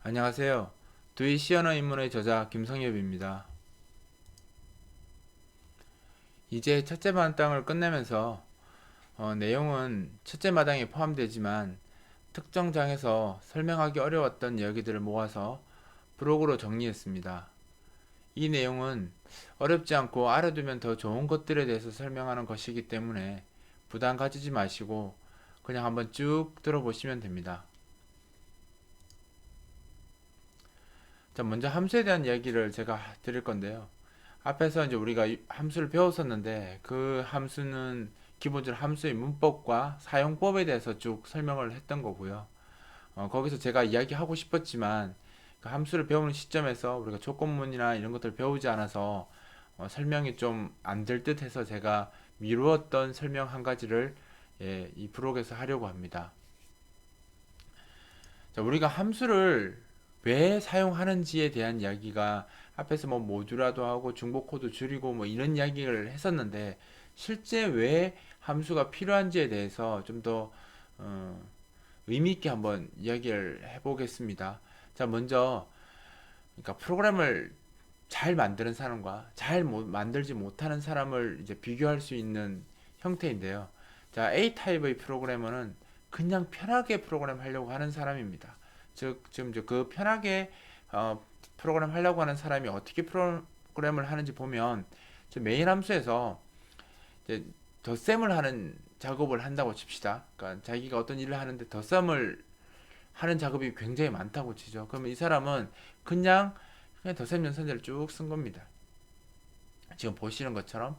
안녕하세요. 두이 시언어 입문의 저자 김성엽입니다. 이제 첫째 마당을 끝내면서 내용은 첫째 마당에 포함되지만 특정 장에서 설명하기 어려웠던 이야기들을 모아서 브로그로 정리했습니다. 이 내용은 어렵지 않고 알아두면 더 좋은 것들에 대해서 설명하는 것이기 때문에 부담 가지지 마시고 그냥 한번 쭉 들어보시면 됩니다. 자, 먼저 함수에 대한 이야기를 제가 드릴 건데요. 앞에서 이제 우리가 함수를 배웠었는데 그 함수는 기본적으로 함수의 문법과 사용법에 대해서 쭉 설명을 했던 거고요. 거기서 제가 이야기하고 싶었지만 그 함수를 배우는 시점에서 우리가 조건문이나 이런 것들을 배우지 않아서 설명이 좀 안 될 듯해서 제가 미루었던 설명 한 가지를 이 브록에서 하려고 합니다. 자, 우리가 함수를 왜 사용하는지에 대한 이야기가 앞에서 뭐 모듈화도 하고 중복 코드 줄이고 뭐 이런 이야기를 했었는데 실제 왜 함수가 필요한지에 대해서 좀더 의미 있게 한번 이야기를 해보겠습니다. 자, 먼저 그러니까 프로그램을 잘 만드는 사람과 잘 만들지 못하는 사람을 이제 비교할 수 있는 형태인데요. 자, A 타입의 프로그래머는 그냥 편하게 프로그램 하려고 하는 사람입니다. 즉, 지금 그 편하게 프로그램 하려고 하는 사람이 어떻게 프로그램을 하는지 보면 메인 함수에서 이제 덧셈을 하는 작업을 한다고 칩시다. 그러니까 자기가 어떤 일을 하는데 덧셈을 하는 작업이 굉장히 많다고 치죠. 그러면 이 사람은 그냥 덧셈 연산자를 쭉 쓴 겁니다. 지금 보시는 것처럼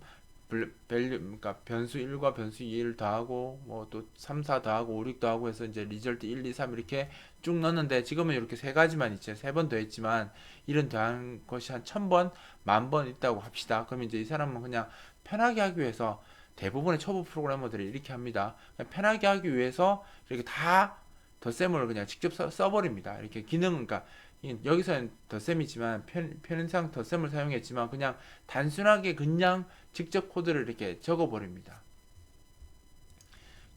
그러니까 변수 1과 변수 2를 더하고 뭐 또 3, 4 더하고 5, 6 더하고 해서 이제 리절트 1, 2, 3 이렇게 쭉 넣었는데 지금은 이렇게 세 가지만 있죠. 세 번 더했지만 이런 더한 것이 한 1000번, 10,000번 있다고 합시다. 그러면 이제 이 사람은 그냥 편하게 하기 위해서 대부분의 초보 프로그래머들이 이렇게 합니다. 편하게 하기 위해서 이렇게 다 덧셈을 그냥 직접 써버립니다. 이렇게 기능, 그러니까 여기서는 덧셈이지만 편의상 덧셈을 사용했지만 그냥 단순하게 그냥 직접 코드를 이렇게 적어버립니다.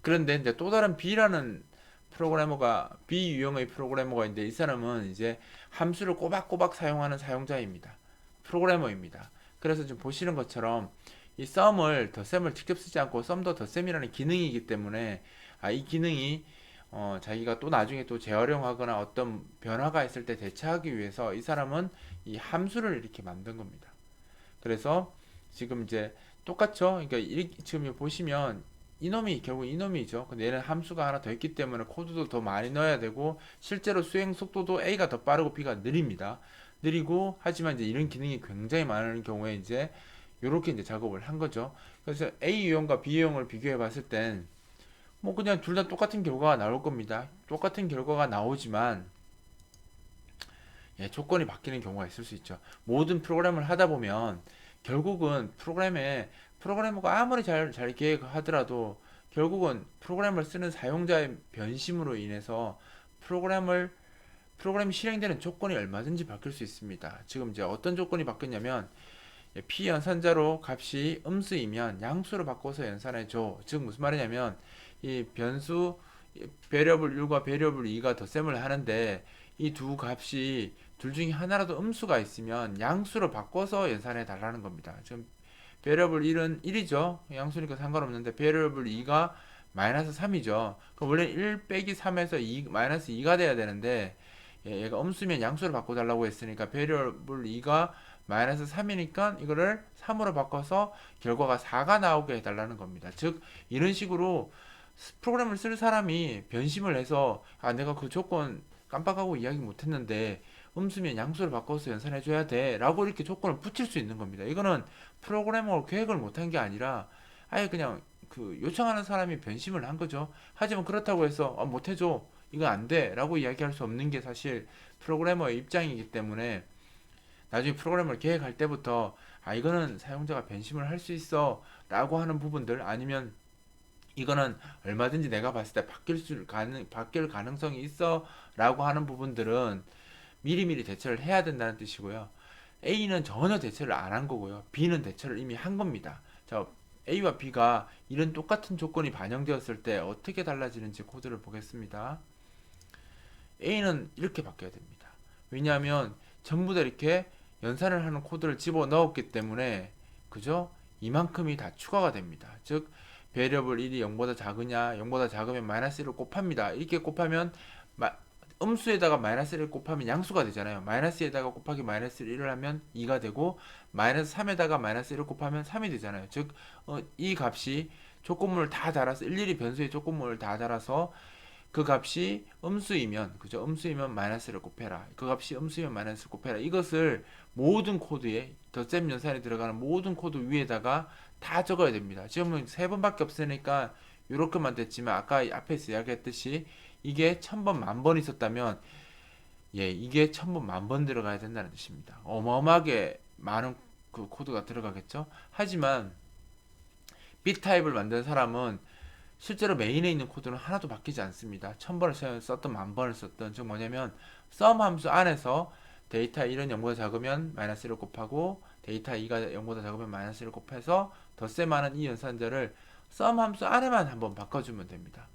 그런데 이제 또 다른 B라는 B 유형의 프로그래머가 있는데 이 사람은 이제 함수를 꼬박꼬박 사용하는 사용자입니다. 프로그래머입니다. 그래서 지금 보시는 것처럼 이 썸을 덧셈을 직접 쓰지 않고 썸도 덧셈이라는 기능이기 때문에 이 기능이 자기가 또 나중에 또 재활용하거나 어떤 변화가 있을 때 대처하기 위해서 이 사람은 이 함수를 이렇게 만든 겁니다. 그래서 지금 이제 똑같죠? 그러니까 지금 보시면 이놈이 결국 이놈이죠. 근데 얘는 함수가 하나 더 있기 때문에 코드도 더 많이 넣어야 되고 실제로 수행 속도도 A가 더 빠르고 B가 느립니다. 느리고 하지만 이제 이런 기능이 굉장히 많은 경우에 이제 이렇게 이제 작업을 한 거죠. 그래서 A 유형과 B 유형을 비교해 봤을 땐 뭐 그냥 둘 다 똑같은 결과가 나올 겁니다. 똑같은 결과가 나오지만 조건이 바뀌는 경우가 있을 수 있죠. 모든 프로그램을 하다 보면 결국은 프로그래머가 아무리 잘 계획하더라도 결국은 프로그램을 쓰는 사용자의 변심으로 인해서 프로그램이 실행되는 조건이 얼마든지 바뀔 수 있습니다. 지금 이제 어떤 조건이 바뀌냐면 피연산자로 값이 음수이면 양수로 바꿔서 연산해 줘. 즉 무슨 말이냐면 이 변수 베리어블 1과 베리어블 2가 덧셈을 하는데 이 두 값이 둘 중에 하나라도 음수가 있으면 양수로 바꿔서 연산해 달라는 겁니다. 지금 베리어블 1은 1이죠. 양수니까 상관없는데 베리어블 2가 마이너스 3이죠. 그럼 원래 1 빼기 3에서 2, 마이너스 2가 돼야 되는데 얘가 음수면 양수로 바꿔달라고 했으니까 베리어블 2가 마이너스 3이니까 이거를 3으로 바꿔서 결과가 4가 나오게 해달라는 겁니다. 즉 이런 식으로 프로그램을 쓸 사람이 변심을 해서 내가 그 조건 깜빡하고 이야기 못했는데 음수면 양수를 바꿔서 연산해줘야 돼 라고 이렇게 조건을 붙일 수 있는 겁니다. 이거는 프로그래머가 계획을 못한 게 아니라 아예 그냥 그 요청하는 사람이 변심을 한 거죠. 하지만 그렇다고 해서 못해줘 이거 안 돼 라고 이야기할 수 없는 게 사실 프로그래머의 입장이기 때문에 나중에 프로그램을 계획할 때부터 이거는 사용자가 변심을 할 수 있어 라고 하는 부분들 아니면 이거는 얼마든지 내가 봤을 때 바뀔 가능성이 있어 라고 하는 부분들은 미리미리 대처를 해야 된다는 뜻이고요. A는 전혀 대처를 안 한 거고요. B는 대처를 이미 한 겁니다. 자, A와 B가 이런 똑같은 조건이 반영되었을 때 어떻게 달라지는지 코드를 보겠습니다. A는 이렇게 바뀌어야 됩니다. 왜냐하면 전부 다 이렇게 연산을 하는 코드를 집어 넣었기 때문에 그죠? 이만큼이 다 추가가 됩니다. 즉 베리어블 1이 0보다 작으냐 0보다 작으면 마이너스 1을 곱합니다. 이렇게 곱하면 음수에다가 마이너스 1을 곱하면 양수가 되잖아요. 마이너스에다가 곱하기 마이너스 1을 하면 2가 되고 마이너스 3에다가 마이너스 1을 곱하면 3이 되잖아요. 즉 이 값이 조건문을 다 달아서 일일이 변수의 조건문을 다 달아서 그 값이 음수이면 그죠? 음수이면 마이너스를 곱해라. 그 값이 음수이면 마이너스를 곱해라. 이것을 모든 코드에 덧셈 연산에 들어가는 모든 코드 위에다가 다 적어야 됩니다. 지금은 세 번밖에 없으니까 이렇게만 됐지만 아까 앞에서 이야기했듯이 이게 1000번 만번 있었다면 이게 1000번 만번 들어가야 된다는 뜻입니다. 어마어마하게 많은 그 코드가 들어가겠죠. 하지만 B타입을 만든 사람은 실제로 메인에 있는 코드는 하나도 바뀌지 않습니다. 1000번을 썼던 만번을 썼던 즉 뭐냐면 sum 함수 안에서 데이터 1은 0보다 작으면 마이너스 1을 곱하고 데이터 2가 0보다 작으면 마이너스 1을 곱해서 덧셈하는 이 연산자를 sum 함수 안에만 한번 바꿔주면 됩니다.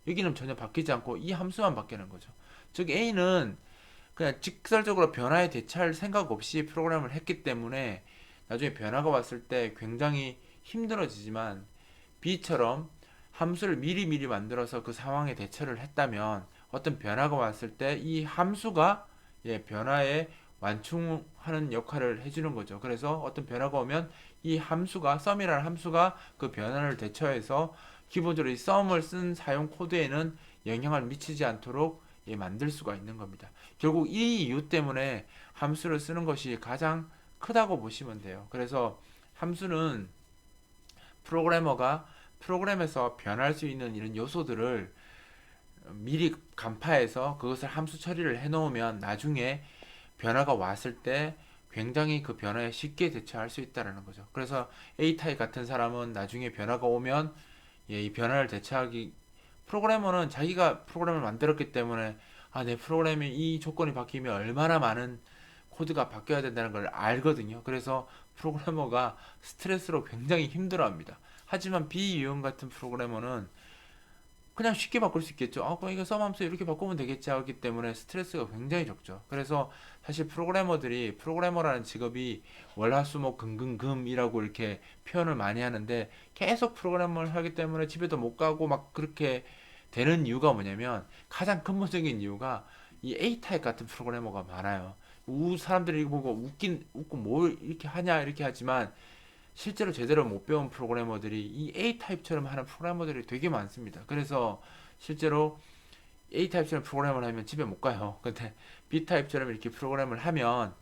여기는 전혀 바뀌지 않고 이 함수만 바뀌는 거죠. 즉 A는 그냥 직설적으로 변화에 대처할 생각 없이 프로그램을 했기 때문에 나중에 변화가 왔을 때 굉장히 힘들어지지만 B처럼 함수를 미리미리 만들어서 그 상황에 대처를 했다면 어떤 변화가 왔을 때 이 함수가 변화에 완충하는 역할을 해주는 거죠. 그래서 어떤 변화가 오면 이 함수가 sum이라는 함수가 그 변화를 대처해서 기본적으로 이 sum을 쓴 사용 코드에는 영향을 미치지 않도록 만들 수가 있는 겁니다. 결국 이 이유 때문에 함수를 쓰는 것이 가장 크다고 보시면 돼요. 그래서 함수는 프로그래머가 프로그램에서 변할 수 있는 이런 요소들을 미리 간파해서 그것을 함수 처리를 해 놓으면 나중에 변화가 왔을 때 굉장히 그 변화에 쉽게 대처할 수 있다는 거죠. 그래서 A타입 같은 사람은 나중에 변화가 오면 이 변화를 대처하기 프로그래머는 자기가 프로그램을 만들었기 때문에 내 프로그램이 이 조건이 바뀌면 얼마나 많은 코드가 바뀌어야 된다는 걸 알거든요. 그래서 프로그래머가 스트레스로 굉장히 힘들어합니다. 하지만 비유형 같은 프로그래머는 그냥 쉽게 바꿀 수 있겠죠. 그럼 이거 썸함수 이렇게 바꾸면 되겠지 하기 때문에 스트레스가 굉장히 적죠. 그래서 사실 프로그래머라는 직업이 월화수목 금금금이라고 이렇게 표현을 많이 하는데 계속 프로그래머를 하기 때문에 집에도 못 가고 막 그렇게 되는 이유가 뭐냐면 가장 근본적인 이유가 이 A타입 같은 프로그래머가 많아요. 사람들이 이거 보고 웃고 뭘 이렇게 하냐 이렇게 하지만 실제로 제대로 못 배운 프로그래머들이 이 A타입처럼 하는 프로그래머들이 되게 많습니다. 그래서 실제로 A타입처럼 프로그램을 하면 집에 못 가요. 근데 B타입처럼 이렇게 프로그램을 하면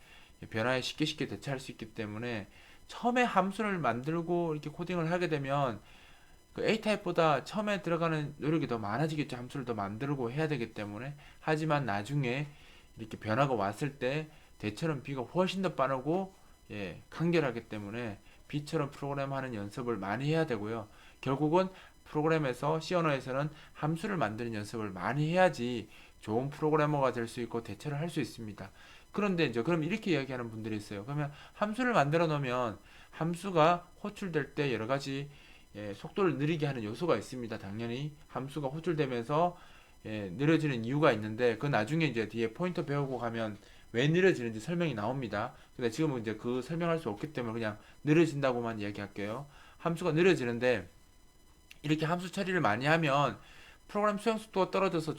변화에 쉽게 대처할 수 있기 때문에 처음에 함수를 만들고 이렇게 코딩을 하게 되면 그 A타입보다 처음에 들어가는 노력이 더 많아지겠죠. 함수를 더 만들고 해야 되기 때문에. 하지만 나중에 이렇게 변화가 왔을 때 대처는 B가 훨씬 더 빠르고 간결하기 때문에 B처럼 프로그램하는 연습을 많이 해야 되고요. 결국은 프로그램에서 C 언어에서는 함수를 만드는 연습을 많이 해야지 좋은 프로그래머가 될 수 있고 대처를 할 수 있습니다. 그런데 이제 그럼 이렇게 이야기하는 분들이 있어요. 그러면 함수를 만들어 놓으면 함수가 호출될 때 여러 가지 속도를 느리게 하는 요소가 있습니다. 당연히 함수가 호출되면서 느려지는 이유가 있는데 그 나중에 이제 뒤에 포인터 배우고 가면 왜 느려지는지 설명이 나옵니다. 근데 지금은 이제 그 설명할 수 없기 때문에 그냥 느려진다고만 이야기할게요. 함수가 느려지는데 이렇게 함수 처리를 많이 하면 프로그램 수행 속도가 떨어져서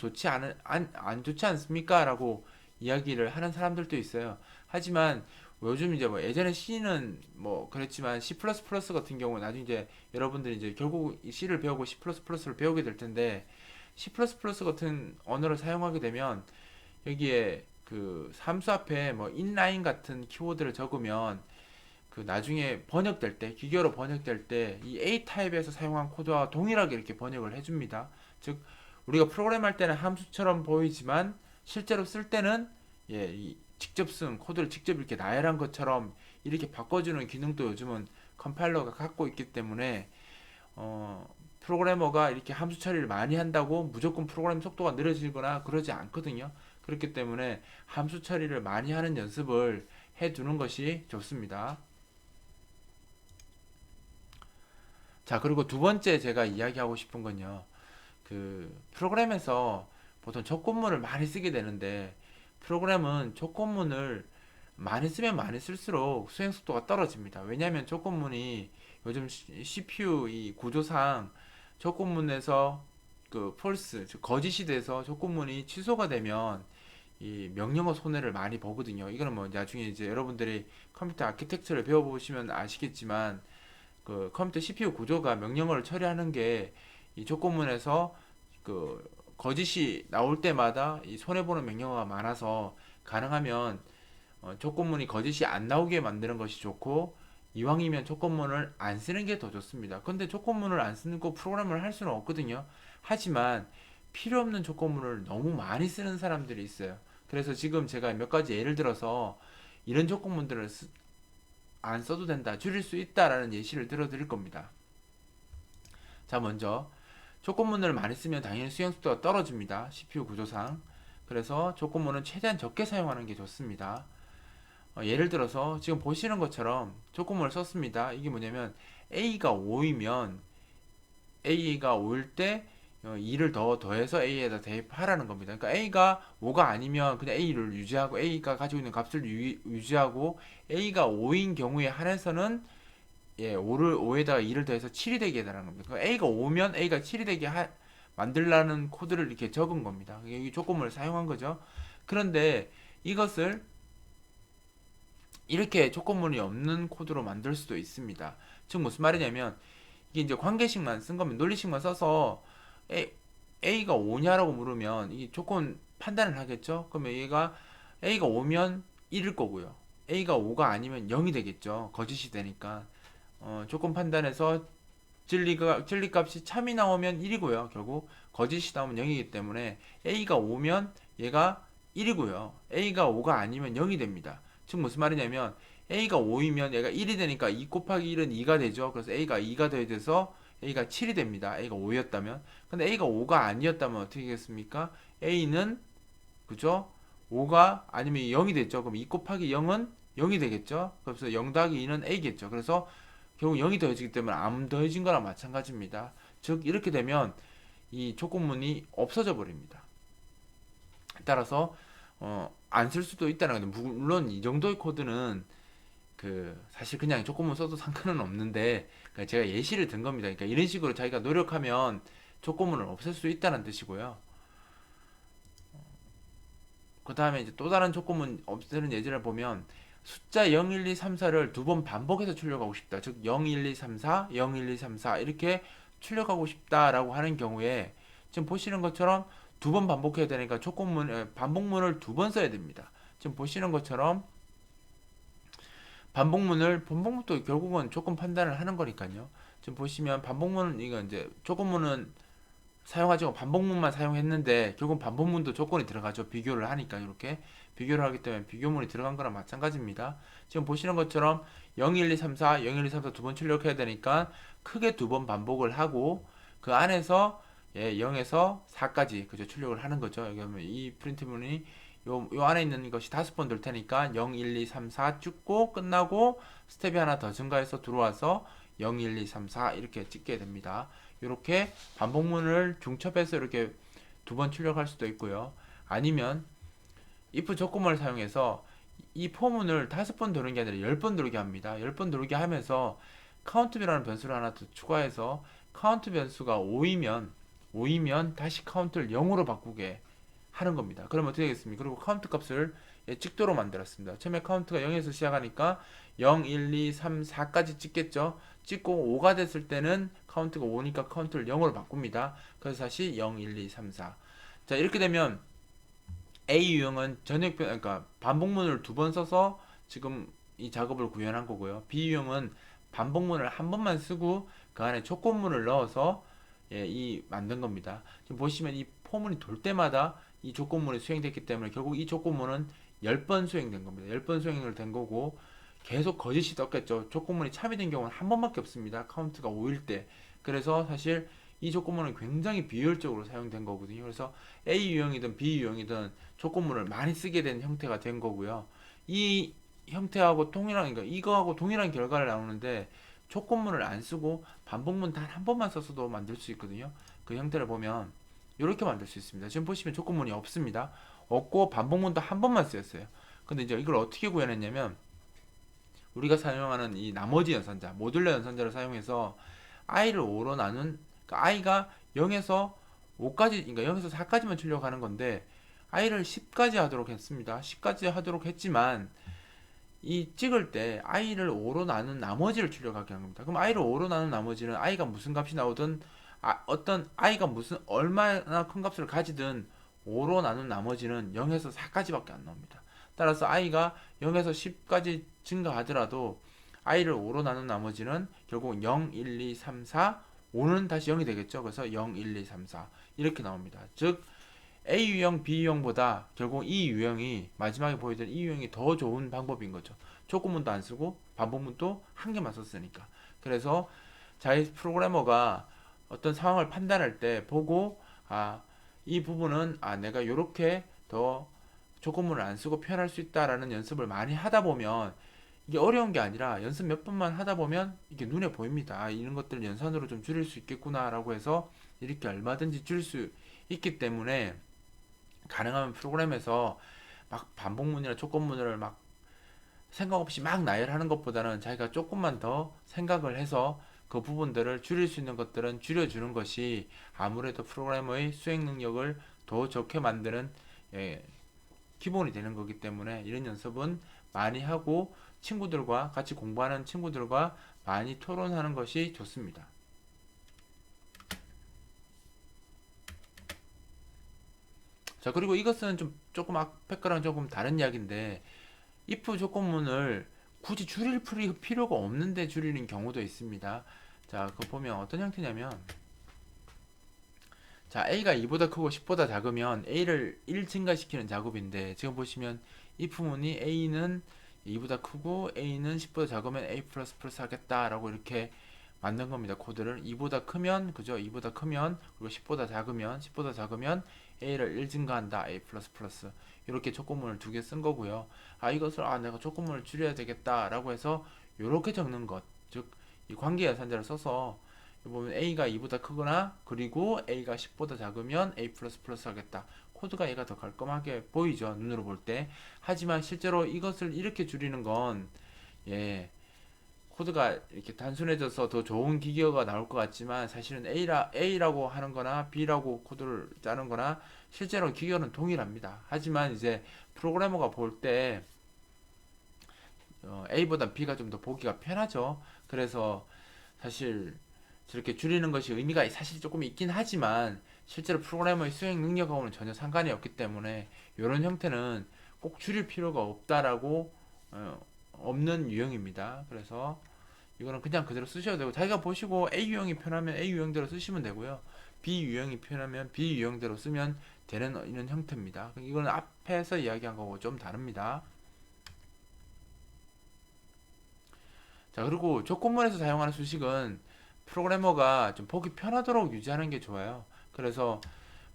안 좋지 않습니까? 라고 이야기를 하는 사람들도 있어요. 하지만 요즘 이제 뭐 예전에 C는 뭐 그랬지만 C++ 같은 경우 나중에 이제 여러분들이 이제 결국 C를 배우고 C++를 배우게 될 텐데 C++ 같은 언어를 사용하게 되면 여기에 그 함수 앞에 뭐 inline 같은 키워드를 적으면 그 나중에 번역될 때 기계로 번역될 때 이 A 타입에서 사용한 코드와 동일하게 이렇게 번역을 해줍니다. 즉 우리가 프로그램할 때는 함수처럼 보이지만 실제로 쓸 때는 이 직접 쓴 코드를 직접 이렇게 나열한 것처럼 이렇게 바꿔주는 기능도 요즘은 컴파일러가 갖고 있기 때문에 프로그래머가 이렇게 함수 처리를 많이 한다고 무조건 프로그램 속도가 느려지거나 그러지 않거든요. 그렇기 때문에 함수 처리를 많이 하는 연습을 해 두는 것이 좋습니다. 자, 그리고 두 번째 제가 이야기하고 싶은 건요. 그 프로그램에서 보통 조건문을 많이 쓰게 되는데 프로그램은 조건문을 많이 쓰면 많이 쓸수록 수행 속도가 떨어집니다. 왜냐하면 조건문이 요즘 CPU 이 구조상 조건문에서 그 폴스, 즉 거짓이 돼서 조건문이 취소가 되면 이 명령어 손해를 많이 보거든요. 이거는 뭐 나중에 이제 여러분들이 컴퓨터 아키텍처를 배워보시면 아시겠지만 그 컴퓨터 CPU 구조가 명령어를 처리하는 게 이 조건문에서 그 거짓이 나올 때마다 이 손해보는 명령어가 많아서 가능하면 조건문이 거짓이 안 나오게 만드는 것이 좋고 이왕이면 조건문을 안 쓰는 게 더 좋습니다. 근데 조건문을 안 쓰는 거 프로그램을 할 수는 없거든요. 하지만 필요 없는 조건문을 너무 많이 쓰는 사람들이 있어요. 그래서 지금 제가 몇 가지 예를 들어서 이런 조건문들을 안 써도 된다, 줄일 수 있다라는 예시를 들어드릴 겁니다. 자, 먼저 조건문을 많이 쓰면 당연히 수행 속도가 떨어집니다. CPU 구조상. 그래서 조건문은 최대한 적게 사용하는 게 좋습니다. 예를 들어서 지금 보시는 것처럼 조건문을 썼습니다. 이게 뭐냐면 A가 5이면 A가 5일 때 2를 더 더해서 A에다 대입하라는 겁니다. 그러니까 A가 5가 아니면 그냥 A를 유지하고 A가 가지고 있는 값을 유지하고 A가 5인 경우에 한해서는 5에다가 2를 더해서 7이 되게 해달라는 겁니다. 그러니까 A가 5면 A가 7이 되게 만들라는 코드를 이렇게 적은 겁니다. 이 조건문을 사용한 거죠. 그런데 이것을 이렇게 조건문이 없는 코드로 만들 수도 있습니다. 즉 무슨 말이냐면 이게 이제 관계식만 쓴 거면 논리식만 써서 A가 5냐라고 물으면 이 조건 판단을 하겠죠. 그러면 얘가 A가 5면 1일 거고요. A가 5가 아니면 0이 되겠죠. 거짓이 되니까. 조건 판단에서 진리값이 참이 나오면 1이고요. 결국 거짓이 나오면 0이기 때문에 A가 5면 얘가 1이고요. A가 5가 아니면 0이 됩니다. 즉 무슨 말이냐면 A가 5이면 얘가 1이 되니까 2 곱하기 1은 2가 되죠. 그래서 A가 2가 더해져서 A가 7이 됩니다. A가 5였다면. 근데 A가 5가 아니었다면 어떻게 되겠습니까? A는 그죠? 5가 아니면 0이 됐죠. 그럼 2 곱하기 0은 0이 되겠죠. 그래서 0 더하기 2는 A겠죠. 그래서 결국 0이 더해지기 때문에 안 더해진 거랑 마찬가지입니다. 즉 이렇게 되면 이 조건문이 없어져 버립니다. 따라서 안 쓸 수도 있다는 건데 물론 이 정도의 코드는 그 사실 그냥 조건문 써도 상관은 없는데 그러니까 제가 예시를 든 겁니다. 그러니까 이런 식으로 자기가 노력하면 조건문을 없앨 수 있다는 뜻이고요. 그 다음에 이제 또 다른 조건문 없애는 예제를 보면 숫자 0, 1, 2, 3, 4를 두 번 반복해서 출력하고 싶다. 즉 0, 1, 2, 3, 4, 0, 1, 2, 3, 4 이렇게 출력하고 싶다라고 하는 경우에 지금 보시는 것처럼 두 번 반복해야 되니까 반복문을 두 번 써야 됩니다. 지금 보시는 것처럼 반복문도 결국은 조건 판단을 하는 거니까요. 지금 보시면 반복문은 이거 이제 조건문은 사용하지 않고 반복문만 사용했는데 결국 반복문도 조건이 들어가죠. 비교를 하니까 이렇게 비교를 하기 때문에 비교문이 들어간 거랑 마찬가지입니다. 지금 보시는 것처럼 0, 1, 2, 3, 4, 0, 1, 2, 3, 4 두 번 출력해야 되니까 크게 두 번 반복을 하고 그 안에서 0에서 4까지 그죠 출력을 하는 거죠. 여기 보면 이 프린트문이 요 안에 있는 것이 5번 될 테니까 0, 1, 2, 3, 4 찍고 끝나고 스텝이 하나 더 증가해서 들어와서 0, 1, 2, 3, 4 이렇게 찍게 됩니다. 이렇게 반복문을 중첩해서 이렇게 두 번 출력할 수도 있고요. 아니면 if 조건문을 사용해서 이 포문을 5번 도는 게 아니라 10번 도르게 합니다. 10번 도르게 하면서 카운트라는 변수를 하나 더 추가해서 카운트 변수가 5이면 다시 카운트를 0으로 바꾸게 하는 겁니다. 그러면 어떻게 되겠습니까? 그리고 카운트 값을 찍도로 만들었습니다. 처음에 카운트가 0에서 시작하니까 0, 1, 2, 3, 4까지 찍겠죠. 찍고 5가 됐을 때는 카운트가 5니까 카운트를 0으로 바꿉니다. 그래서 다시 0, 1, 2, 3, 4. 자, 이렇게 되면 A 유형은 그러니까 반복문을 두 번 써서 지금 이 작업을 구현한 거고요. B 유형은 반복문을 한 번만 쓰고 그 안에 조건문을 넣어서 이 만든 겁니다. 지금 보시면 이 포문이 돌 때마다 이 조건문이 수행됐기 때문에 결국 이 조건문은 10번 수행된 겁니다. 10번 수행을 된 거고 계속 거짓이 떴겠죠. 조건문이 참이 된 경우는 한 번밖에 없습니다. 카운트가 5일 때. 그래서 사실 이 조건문은 굉장히 비효율적으로 사용된 거거든요. 그래서 A 유형이든 B 유형이든 조건문을 많이 쓰게 된 형태가 된 거고요. 이 형태하고 동일한, 그러니까 이거하고 동일한 결과를 나오는데 조건문을 안 쓰고 반복문 단 한 번만 써서도 만들 수 있거든요. 그 형태를 보면 이렇게 만들 수 있습니다. 지금 보시면 조건문이 없습니다. 없고 반복문도 한 번만 쓰였어요. 근데 이제 이걸 어떻게 구현했냐면 우리가 사용하는 이 나머지 연산자, 모듈러 연산자를 사용해서 i를 5로 나눈, 그러니까 i가 0에서 5까지, 그러니까 0에서 4까지만 주려고 하는 건데 i를 10까지 하도록 했습니다. 10까지 하도록 했지만 이 찍을 때 i를 5로 나눈 나머지를 출력하게 한 겁니다. 그럼 i를 5로 나눈 나머지는 i가 무슨 값이 나오든 어떤 i가 무슨 얼마나 큰 값을 가지든 5로 나눈 나머지는 0에서 4까지밖에 안 나옵니다. 따라서 i가 0에서 10까지 증가하더라도 i를 5로 나눈 나머지는 결국 0, 1, 2, 3, 4, 5는 다시 0이 되겠죠. 그래서 0, 1, 2, 3, 4 이렇게 나옵니다. 즉 A 유형, B 유형보다 결국 이 유형이 마지막에 보여드린 이 유형이 더 좋은 방법인 거죠. 조건문도 안 쓰고 반복문도 한 개만 썼으니까. 그래서 자기 프로그래머가 어떤 상황을 판단할 때 보고 이 부분은 내가 이렇게 더 조건문을 안 쓰고 표현할 수 있다라는 연습을 많이 하다 보면 이게 어려운 게 아니라 연습 몇 번만 하다 보면 이게 눈에 보입니다. 이런 것들을 연산으로 좀 줄일 수 있겠구나라고 해서 이렇게 얼마든지 줄일 수 있기 때문에 가능하면 프로그램에서 막 반복문이나 조건문을 막 생각 없이 막 나열하는 것보다는 자기가 조금만 더 생각을 해서 그 부분들을 줄일 수 있는 것들은 줄여주는 것이 아무래도 프로그래머의 수행 능력을 더 좋게 만드는 기본이 되는 거기 때문에 이런 연습은 많이 하고 친구들과 같이 공부하는 친구들과 많이 토론하는 것이 좋습니다. 자, 그리고 이것은 좀 조금 앞에 거랑 조금 다른 이야기인데 if 조건문을 굳이 줄일 필요가 없는데 줄이는 경우도 있습니다. 자, 그거 보면 어떤 형태냐면 자, a가 2보다 크고 10보다 작으면 a를 1 증가시키는 작업인데 지금 보시면 if문이 a는 2보다 크고 a는 10보다 작으면 a 플러스 플러스 하겠다라고 이렇게 만든 겁니다. 코드를 2보다 크면 그죠? 2보다 크면 그리고 10보다 작으면 a를 1 증가한다. a 플러스 플러스 이렇게 조건문을 두 개 쓴 거고요. 이것을 내가 조건문을 줄여야 되겠다라고 해서 이렇게 적는 것, 즉 이 관계 연산자를 써서 보면 a가 2보다 크거나 그리고 a가 10보다 작으면 a 플러스 플러스 하겠다. 코드가 얘가 더 깔끔하게 보이죠, 눈으로 볼 때. 하지만 실제로 이것을 이렇게 줄이는 건 코드가 이렇게 단순해져서 더 좋은 기계어가 나올 것 같지만 사실은 A라고 하는 거나 B라고 코드를 짜는 거나 실제로 기계어는 동일합니다. 하지만 이제 프로그래머가 볼 때 A보다 B가 좀 더 보기가 편하죠. 그래서 사실 저렇게 줄이는 것이 의미가 사실 조금 있긴 하지만 실제로 프로그래머의 수행 능력하고는 전혀 상관이 없기 때문에 이런 형태는 꼭 줄일 필요가 없다라고 없는 유형입니다. 그래서 이거는 그냥 그대로 쓰셔도 되고 자기가 보시고 A 유형이 편하면 A 유형대로 쓰시면 되고요. B 유형이 편하면 B 유형대로 쓰면 되는 이런 형태입니다. 이거는 앞에서 이야기한 거고 좀 다릅니다. 자, 그리고 조건문에서 사용하는 수식은 프로그래머가 좀 보기 편하도록 유지하는 게 좋아요. 그래서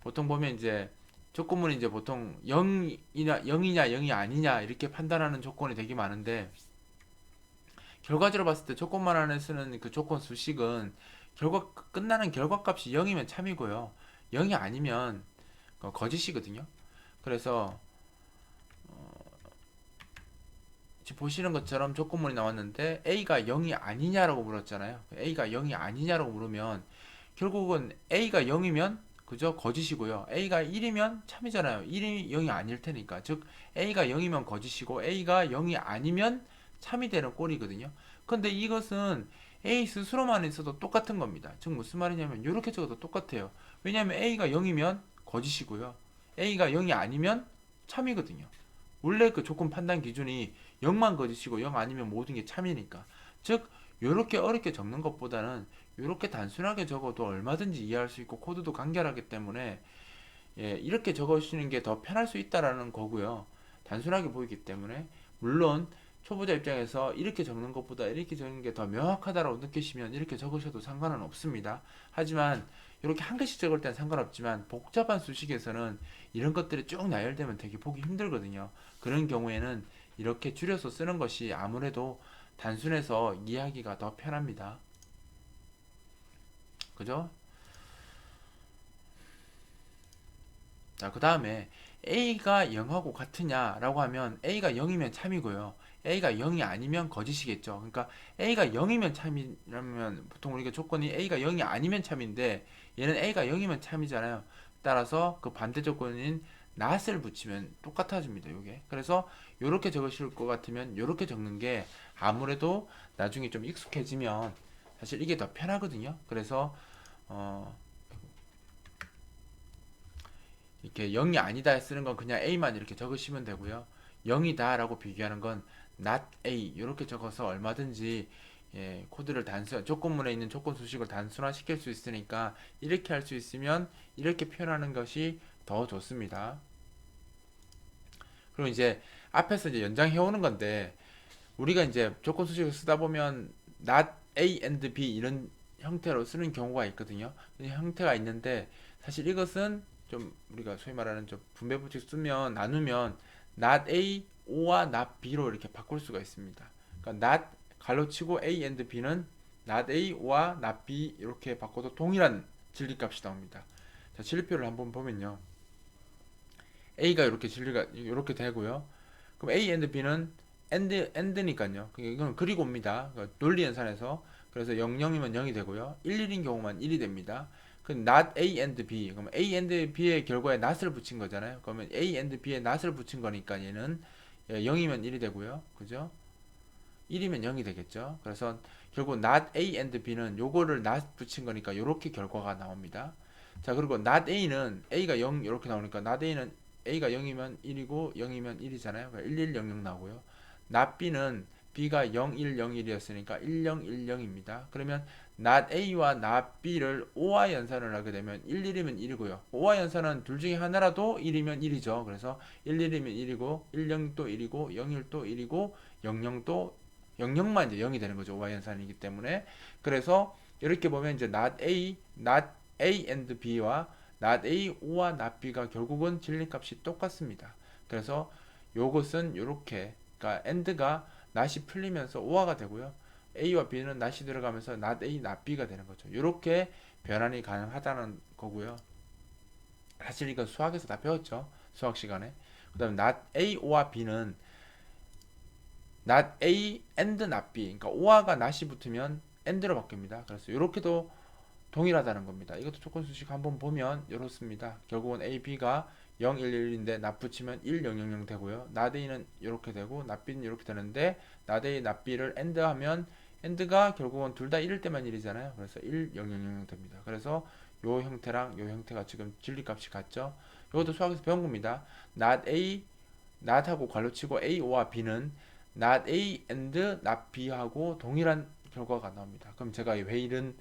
보통 보면 이제 조건문이 이제 보통 0이냐 0이 아니냐 이렇게 판단하는 조건이 되게 많은데 결과적으로 봤을 때 조건만 안에 쓰는 그 조건 수식은 끝나는 결과값이 0이면 참이고요. 0이 아니면 거짓이거든요. 그래서 지금 보시는 것처럼 조건문이 나왔는데 A가 0이 아니냐라고 물었잖아요. A가 0이 아니냐라고 물으면 결국은 A가 0이면 그죠? 거짓이고요. A가 1이면 참이잖아요. 1이 0이 아닐 테니까. 즉 A가 0이면 거짓이고 A가 0이 아니면 참이 되는 꼴이거든요. 근데 이것은 A 스스로만 있어도 똑같은 겁니다. 즉 무슨 말이냐면 이렇게 적어도 똑같아요. 왜냐하면 A가 0이면 거짓이고요. A가 0이 아니면 참이거든요. 원래 그 조건 판단 기준이 0만 거짓이고 0 아니면 모든 게 참이니까. 즉 이렇게 어렵게 적는 것보다는 이렇게 단순하게 적어도 얼마든지 이해할 수 있고 코드도 간결하기 때문에 이렇게 적으시는 게 더 편할 수 있다라는 거고요. 단순하게 보이기 때문에 물론 초보자 입장에서 이렇게 적는 것보다 이렇게 적는 게 더 명확하다고 느끼시면 이렇게 적으셔도 상관은 없습니다. 하지만 이렇게 한 개씩 적을 땐 상관없지만 복잡한 수식에서는 이런 것들이 쭉 나열되면 되게 보기 힘들거든요. 그런 경우에는 이렇게 줄여서 쓰는 것이 아무래도 단순해서 이해하기가 더 편합니다. 그죠? 자, 그 다음에 A가 0하고 같으냐라고 하면 A가 0이면 참이고요. A가 0이 아니면 거짓이겠죠. 그러니까 A가 0이면 참이라면 보통 우리가 조건이 A가 0이 아니면 참인데 얘는 A가 0이면 참이잖아요. 따라서 그 반대 조건인 not을 붙이면 똑같아집니다. 요게. 그래서 요렇게 적으실 것 같으면 요렇게 적는 게 아무래도 나중에 좀 익숙해지면 사실 이게 더 편하거든요. 그래서 어 이렇게 0이 아니다 쓰는 건 그냥 A만 이렇게 적으시면 되고요. 0이다 라고 비교하는 건 not A 이렇게 적어서 얼마든지 코드를 조건문에 있는 조건 수식을 단순화 시킬 수 있으니까 이렇게 할 수 있으면 이렇게 표현하는 것이 더 좋습니다. 그리고 이제 앞에서 이제 연장해 오는 건데 우리가 이제 조건 수식을 쓰다 보면 not A and B 이런 형태로 쓰는 경우가 있거든요. 형태가 있는데 사실 이것은 좀 우리가 소위 말하는 좀 분배 법칙 쓰면 나누면 not A, O와 not B로 이렇게 바꿀 수가 있습니다. 그러니까 not 가로치고 A and B는 not A, O와 not B 이렇게 바꿔도 동일한 진리값이 나옵니다. 자, 진리표를 한번 보면요. A가 이렇게 진리가 이렇게 되고요. 그럼 A and B는 and니까요. 이건 그리고 옵니다. 그러니까 논리 연산에서. 그래서 0, 0이면 0이 되고요. 1, 1인 경우만 1이 됩니다. 그 not A and B. 그럼 A and B의 결과에 not을 붙인 거잖아요. 그러면 A and B에 not을 붙인 거니까 얘는 0이면 1이 되고요. 그죠? 1이면 0이 되겠죠. 그래서 결국 not A and B는 요거를 not 붙인 거니까 요렇게 결과가 나옵니다. 자, 그리고 not A는 A가 0 이렇게 나오니까 not A는 A가 0이면 1이고 0이면 1이잖아요. 그러니까 1, 1, 0, 0 나오고요. not B는 B가 0, 1, 0, 1이었으니까 1, 0, 1, 0입니다. 그러면 not A와 not B를 O와 연산을 하게 되면 1, 1이면 1이고요. O와 연산은 둘 중에 하나라도 1이면 1이죠. 그래서 1, 1이면 1이고 1, 0 또 1이고 0, 1 또 1이고 0, 0또 0,0만 이제 0이 되는 거죠. Y 연산이기 때문에. 그래서 이렇게 보면 이제 not A and B와 not A, O와 not B가 결국은 진리값이 똑같습니다. 그래서 요것은 이렇게 그러니까 and가 not이 풀리면서 O화가 되고요. A와 B는 not이 들어가면서 not A, not B가 되는 거죠. 이렇게 변환이 가능하다는 거고요. 사실 이거 수학에서 다 배웠죠. 수학 시간에. 그 다음에 not A, O와 B는 not A and not B. 그러니까 O화가 not이 붙으면 and로 바뀝니다. 그래서 이렇게도 동일하다는 겁니다. 이것도 조건 수식 한번 보면 이렇습니다. 결국은 A, B가 0, 1, 1인데 not 붙이면 1, 0, 0, 0 되고요. not A는 이렇게 되고 not B는 이렇게 되는데 not A, not B를 and 하면 and가 결국은 둘 다 1일 때만 1이잖아요. 그래서 1, 0, 0, 0 됩니다. 그래서 요 형태랑 요 형태가 지금 진리값이 같죠. 이것도 수학에서 배운 겁니다. not A, not하고 괄호치고 A와 B는 not A and not B하고 동일한 결과가 나옵니다. 그럼 제가 왜 이런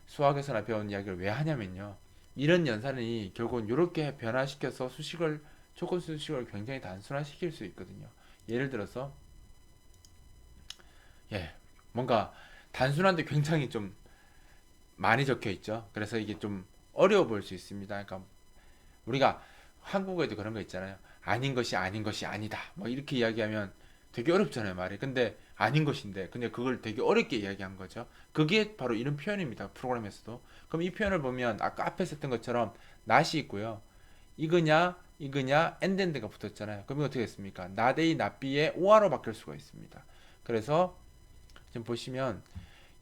수학에서나 배운 이야기를 왜 하냐면요. 이런 연산이 결국은 이렇게 변화시켜서 조건 수식을 굉장히 단순화시킬 수 있거든요. 예를 들어서 뭔가 단순한데 굉장히 좀 많이 적혀 있죠. 그래서 이게 좀 어려워 보일 수 있습니다. 그러니까 우리가 한국어에도 그런 거 있잖아요. 아닌 것이 아닌 것이 아니다. 뭐 이렇게 이야기하면 되게 어렵잖아요, 말이. 근데 아닌 것인데, 근데 그걸 되게 어렵게 이야기한 거죠. 그게 바로 이런 표현입니다, 프로그램에서도. 그럼 이 표현을 보면 아까 앞에 썼던 것처럼 not이 있고요. 이거냐, and가 붙었잖아요. 그럼 어떻게 됐습니까? not A, not B의 OR로 바뀔 수가 있습니다. 그래서 지금 보시면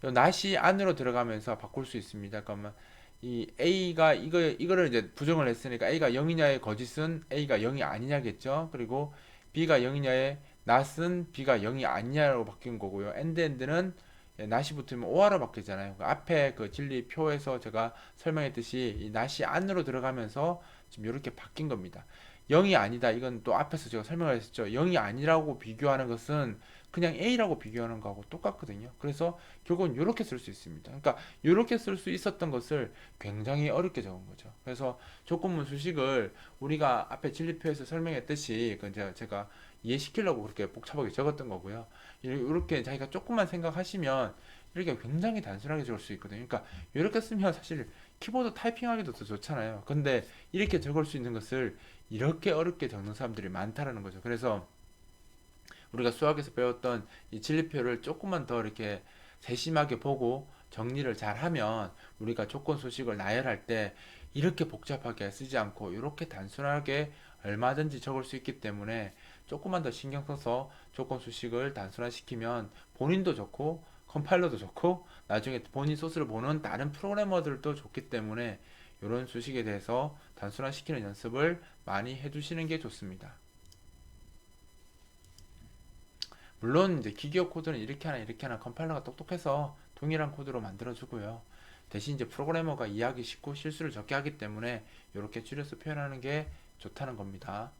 이 not이 안으로 들어가면서 바꿀 수 있습니다. 그러면 이 A가 이거를 이제 부정을 했으니까 A가 0이냐의 거짓은 A가 0이 아니냐겠죠. 그리고 B가 0이냐의 not은 B가 0이 아니냐로 바뀐 거고요. and는 not이 붙으면 OR로 바뀌잖아요. 그 앞에 그 진리표에서 제가 설명했듯이 이 not이 안으로 들어가면서 지금 이렇게 바뀐 겁니다. 0이 아니다. 이건 또 앞에서 제가 설명을 했었죠. 0이 아니라고 비교하는 것은 그냥 A라고 비교하는 거하고 똑같거든요. 그래서 결국은 이렇게 쓸 수 있습니다. 그러니까 이렇게 쓸 수 있었던 것을 굉장히 어렵게 적은 거죠. 그래서 조건문 수식을 우리가 앞에 진리표에서 설명했듯이 그 제가 이해시키려고 그렇게 복잡하게 적었던 거고요. 이렇게 자기가 조금만 생각하시면 이렇게 굉장히 단순하게 적을 수 있거든요. 그러니까 이렇게 쓰면 사실 키보드 타이핑하기도 더 좋잖아요. 근데 이렇게 적을 수 있는 것을 이렇게 어렵게 적는 사람들이 많다라는 거죠. 그래서 우리가 수학에서 배웠던 이 진리표를 조금만 더 이렇게 세심하게 보고 정리를 잘 하면 우리가 조건 수식을 나열할 때 이렇게 복잡하게 쓰지 않고 이렇게 단순하게 얼마든지 적을 수 있기 때문에 조금만 더 신경 써서 조건 수식을 단순화시키면 본인도 좋고 컴파일러도 좋고 나중에 본인 소스를 보는 다른 프로그래머들도 좋기 때문에 이런 수식에 대해서 단순화시키는 연습을 많이 해두시는 게 좋습니다. 물론 이제 기계어 코드는 이렇게 하나 컴파일러가 똑똑해서 동일한 코드로 만들어주고요. 대신 이제 프로그래머가 이해하기 쉽고 실수를 적게 하기 때문에 이렇게 줄여서 표현하는 게 좋다는 겁니다.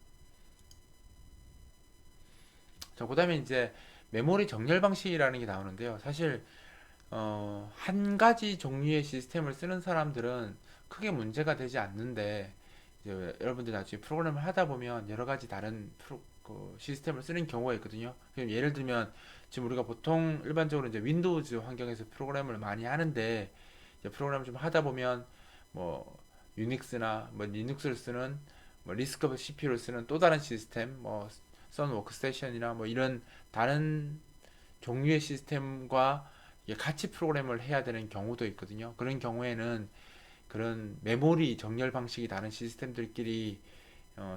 자, 그다음에 이제 메모리 정렬 방식이라는 게 나오는데요. 사실 한 가지 종류의 시스템을 쓰는 사람들은 크게 문제가 되지 않는데 이제 여러분들 나중에 프로그램을 하다 보면 여러 가지 다른 그 시스템을 쓰는 경우가 있거든요. 예를 들면 지금 우리가 보통 일반적으로 이제 윈도우즈 환경에서 프로그램을 많이 하는데 이제 프로그램을 좀 하다 보면 뭐 유닉스나 뭐 리눅스를 쓰는 뭐 리스크 CPU를 쓰는 또 다른 시스템 뭐 선 워크스테이션이나 뭐 이런 다른 종류의 시스템과 같이 프로그램을 해야 되는 경우도 있거든요. 그런 경우에는 그런 메모리 정렬 방식이 다른 시스템들끼리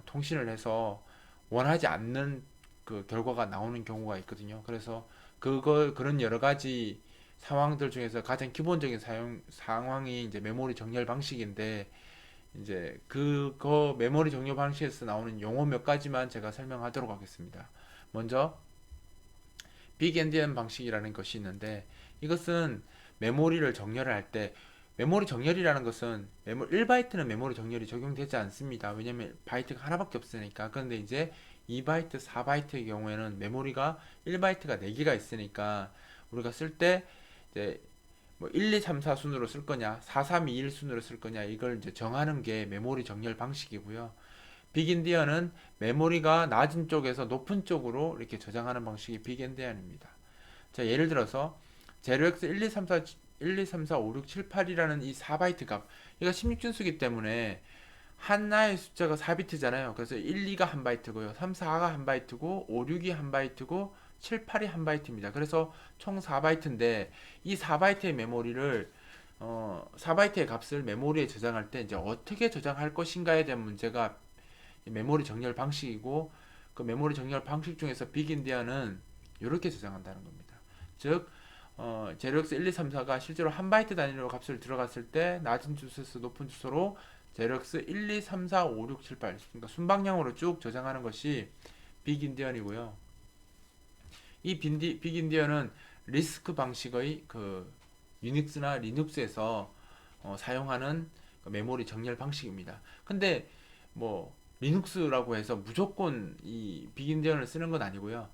통신을 해서 원하지 않는 그 결과가 나오는 경우가 있거든요. 그래서 그런 여러 가지 상황들 중에서 가장 기본적인 상황이 이제 메모리 정렬 방식인데 이제 그거 메모리 정렬 방식에서 나오는 용어 몇 가지만 제가 설명하도록 하겠습니다. 먼저 빅 엔디언 방식이라는 것이 있는데 이것은 메모리를 정렬을 할 때 메모리 정렬이라는 것은 1바이트는 메모리 정렬이 적용되지 않습니다. 왜냐면 바이트가 하나밖에 없으니까. 그런데 이제 2바이트, 4바이트의 경우에는 메모리가 1바이트가 4개가 있으니까 우리가 쓸 때 이제 뭐 1, 2, 3, 4 순으로 쓸 거냐, 4, 3, 2, 1 순으로 쓸 거냐 이걸 이제 정하는 게 메모리 정렬 방식이고요. 빅인디언은 메모리가 낮은 쪽에서 높은 쪽으로 이렇게 저장하는 방식이 빅엔디언입니다. 자, 예를 들어서 0x 1, 2, 3, 4, 1, 2, 3, 4, 5, 6, 7, 8이라는 이 4바이트 값. 이거 16준수기 때문에 하나의 숫자가 4비트잖아요. 그래서 1, 2가 1바이트고요. 3, 4가 1바이트고 5, 6이 1바이트고 7, 8이 1바이트입니다. 그래서 총 4바이트인데 이 4바이트의 메모리를 4바이트의 값을 메모리에 저장할 때 이제 어떻게 저장할 것인가에 대한 문제가 메모리 정렬 방식이고 그 메모리 정렬 방식 중에서 빅인디언은 이렇게 저장한다는 겁니다. 즉 제로엑스 1, 2, 3, 4가 실제로 한 바이트 단위로 값을 들어갔을 때 낮은 주소에서 높은 주소로 제로엑스 1, 2, 3, 4, 5, 6, 7, 8 그러니까 순방향으로 쭉 저장하는 것이 빅인디언이고요. 이 빅인디언은 리스크 방식의 그 유닉스나 리눅스에서 사용하는 그 메모리 정렬 방식입니다. 근데 뭐 리눅스라고 해서 무조건 이 빅인디언을 쓰는 건 아니고요.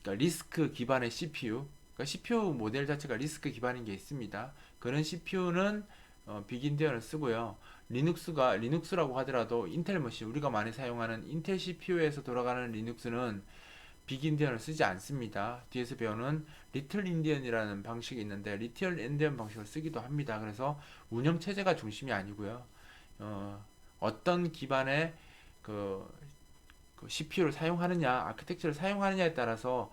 그러니까 리스크 기반의 CPU, 그러니까 CPU 모델 자체가 리스크 기반인 게 있습니다. 그런 CPU는 빅인디언을 쓰고요. 리눅스라고 하더라도 인텔 머신 우리가 많이 사용하는 인텔 CPU에서 돌아가는 리눅스는 빅인디언을 쓰지 않습니다. 뒤에서 배우는 리틀 인디언이라는 방식이 있는데 리틀 인디언 방식을 쓰기도 합니다. 그래서 운영 체제가 중심이 아니고요. 어떤 기반의 그 CPU를 사용하느냐, 아키텍처를 사용하느냐에 따라서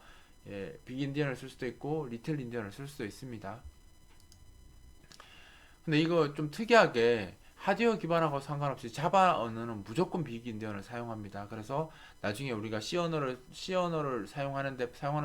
빅인디언을 쓸 수도 있고 리틀 인디언을 쓸 수도 있습니다. 근데 이거 좀 특이하게 하드웨어 기반하고 상관없이 자바 언어는 무조건 빅인디언을 사용합니다. 그래서 나중에 우리가 C 언어를 사용하는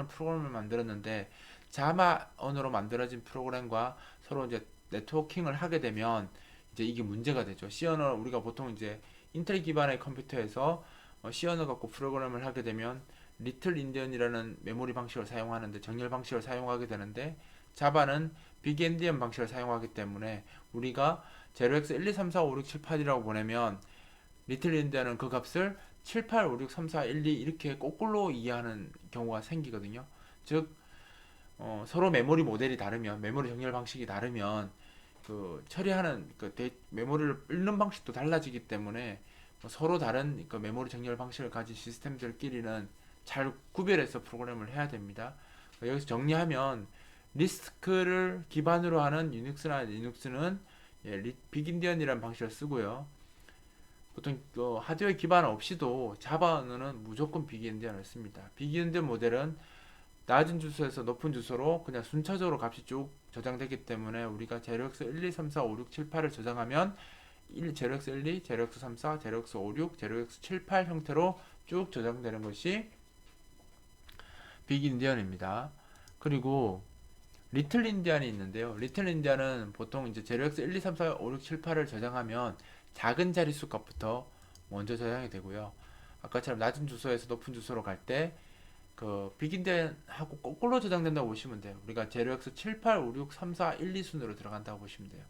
프로그램을 만들었는데 자바 언어로 만들어진 프로그램과 서로 이제 네트워킹을 하게 되면 이제 이게 문제가 되죠. C 언어 우리가 보통 이제 인텔 기반의 컴퓨터에서 C 언어 갖고 프로그램을 하게 되면 리틀 인디언이라는 메모리 방식을 사용하는데 정렬 방식을 사용하게 되는데 자바는 빅 엔디언 방식을 사용하기 때문에 우리가 0x 1, 2, 3, 4, 5, 6, 7, 8이라고 보내면 리틀 인디언은 그 값을 7, 8, 5, 6, 3, 4, 1, 2 이렇게 거꾸로 이해하는 경우가 생기거든요. 즉 서로 메모리 모델이 다르면 메모리 정렬 방식이 다르면 그 처리하는 메모리를 읽는 방식도 달라지기 때문에 서로 다른 그 메모리 정렬 방식을 가진 시스템들끼리는 잘 구별해서 프로그램을 해야 됩니다. 여기서 정리하면 리스크를 기반으로 하는 유닉스나 리눅스는 빅인디언이라는 방식을 쓰고요. 보통 하드웨어 기반 없이도 자바 언어는 무조건 빅인디언을 씁니다. 빅인디언 모델은 낮은 주소에서 높은 주소로 그냥 순차적으로 값이 쭉 저장되기 때문에 우리가 제로엑스 1, 2, 3, 4, 5, 6, 7, 8을 저장하면 제로엑스 1, 2, 제로엑스 3, 4, 제로엑스 5, 6, 제로엑스 7, 8 형태로 쭉 저장되는 것이 빅 인디언입니다. 그리고 리틀 인디안이 있는데요. 리틀 인디안은 보통 이제 제로엑스 1, 2, 3, 4, 5, 6, 7, 8을 저장하면 작은 자릿수 값부터 먼저 저장이 되고요. 아까처럼 낮은 주소에서 높은 주소로 갈 때 그 빅인디안하고 거꾸로 저장된다고 보시면 돼요. 우리가 제로엑스 7, 8, 5, 6, 3, 4, 1, 2 순으로 들어간다고 보시면 돼요.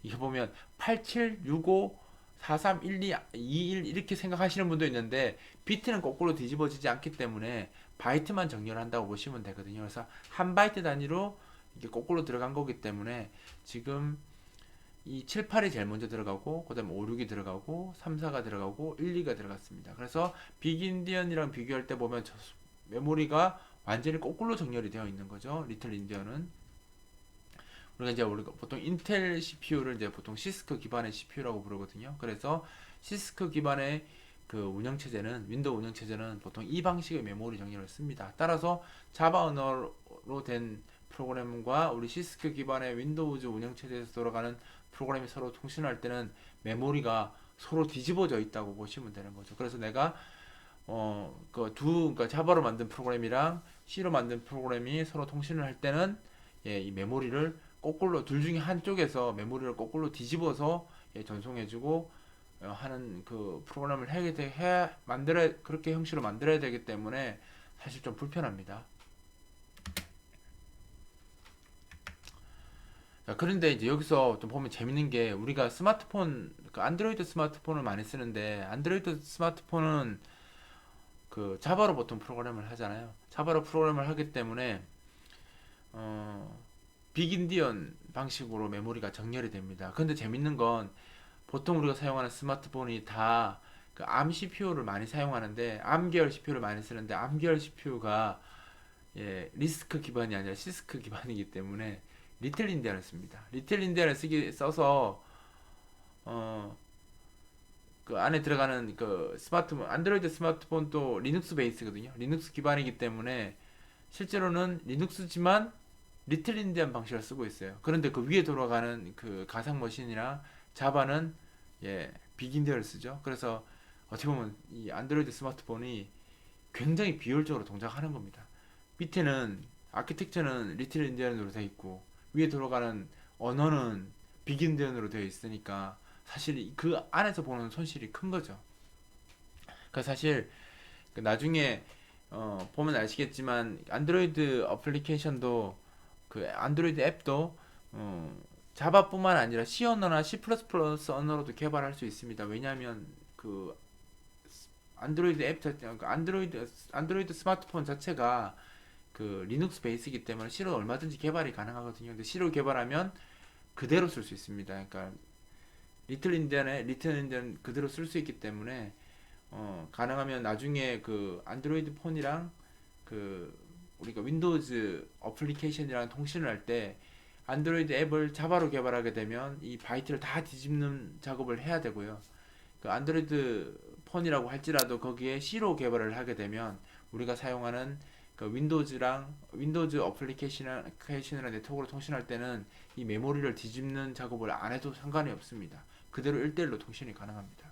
이게 보면 8, 7, 6, 5, 4, 3, 1, 2, 2, 1 이렇게 생각하시는 분도 있는데 비트는 거꾸로 뒤집어지지 않기 때문에 바이트만 정렬을 한다고 보시면 되거든요. 그래서 한 바이트 단위로 이게 거꾸로 들어간 거기 때문에 지금 이 7, 8이 제일 먼저 들어가고 그 다음에 5, 6이 들어가고 3, 4가 들어가고 1, 2가 들어갔습니다. 그래서 빅인디언이랑 비교할 때 보면 메모리가 완전히 거꾸로 정렬이 되어 있는 거죠. 리틀 인디언은 우리가 보통 인텔 CPU를 이제 보통 시스크 기반의 CPU라고 부르거든요. 그래서 시스크 기반의 그 운영체제는 윈도우 운영체제는 보통 이 방식의 메모리 정렬을 씁니다. 따라서 자바 언어로 된 프로그램과 우리 시스크 기반의 윈도우즈 운영체제에서 돌아가는 프로그램이 서로 통신할 때는 메모리가 서로 뒤집어져 있다고 보시면 되는 거죠. 그래서 내가 그러니까 자바로 만든 프로그램이랑 C로 만든 프로그램이 서로 통신을 할 때는 이 메모리를 거꾸로 둘 중에 한쪽에서 메모리를 거꾸로 뒤집어서 전송해주고 하는 그 프로그램을 만들어 그렇게 형식으로 만들어야 되기 때문에 사실 좀 불편합니다. 자, 그런데 이제 여기서 좀 보면 재밌는 게 우리가 스마트폰, 그 안드로이드 스마트폰을 많이 쓰는데 안드로이드 스마트폰은 그 자바로 보통 프로그램을 하잖아요. 자바로 프로그램을 하기 때문에 빅인디언 방식으로 메모리가 정렬이 됩니다. 근데 재밌는 건 보통 우리가 사용하는 스마트폰이 다 그 ARM CPU를 많이 사용하는데 ARM 계열 CPU를 많이 쓰는데 ARM 계열 CPU가 리스크 기반이 아니라 시스크 기반이기 때문에 리틀 인디언을 씁니다. 리틀 인디언을 써서 어, 그 안에 들어가는 그 스마트폰 안드로이드 스마트폰도 리눅스 베이스거든요. 리눅스 기반이기 때문에 실제로는 리눅스지만 리틀 인디언 방식을 쓰고 있어요. 그런데 그 위에 돌아가는 그 가상 머신이나 자바는 빅인디언을 쓰죠. 그래서 어떻게 보면 이 안드로이드 스마트폰이 굉장히 비효율적으로 동작하는 겁니다. 밑에는 아키텍처는 리틀 인디언으로 되어 있고 위에 들어가는 언어는 빅인디언으로 되어 있으니까 사실 그 안에서 보는 손실이 큰 거죠. 그러니까 사실 그 나중에 보면 아시겠지만 안드로이드 어플리케이션도 그 안드로이드 앱도 자바뿐만 아니라 C 언어나 C++ 언어로도 개발할 수 있습니다. 왜냐하면 그 안드로이드 앱 자체, 안드로이드 스마트폰 자체가 그 리눅스 베이스이기 때문에 C로 얼마든지 개발이 가능하거든요. 근데 C로 개발하면 그대로 쓸 수 있습니다. 그러니까 리틀 인디언 그대로 쓸 수 있기 때문에 가능하면 나중에 그 안드로이드 폰이랑 그 우리가 윈도우즈 어플리케이션이랑 통신을 할 때 안드로이드 앱을 자바로 개발하게 되면 이 바이트를 다 뒤집는 작업을 해야 되고요. 그 안드로이드 폰이라고 할지라도 거기에 C로 개발을 하게 되면 우리가 사용하는 그 윈도우즈 어플리케이션이나 네트워크로 통신할 때는 이 메모리를 뒤집는 작업을 안 해도 상관이 없습니다. 그대로 1대1로 통신이 가능합니다.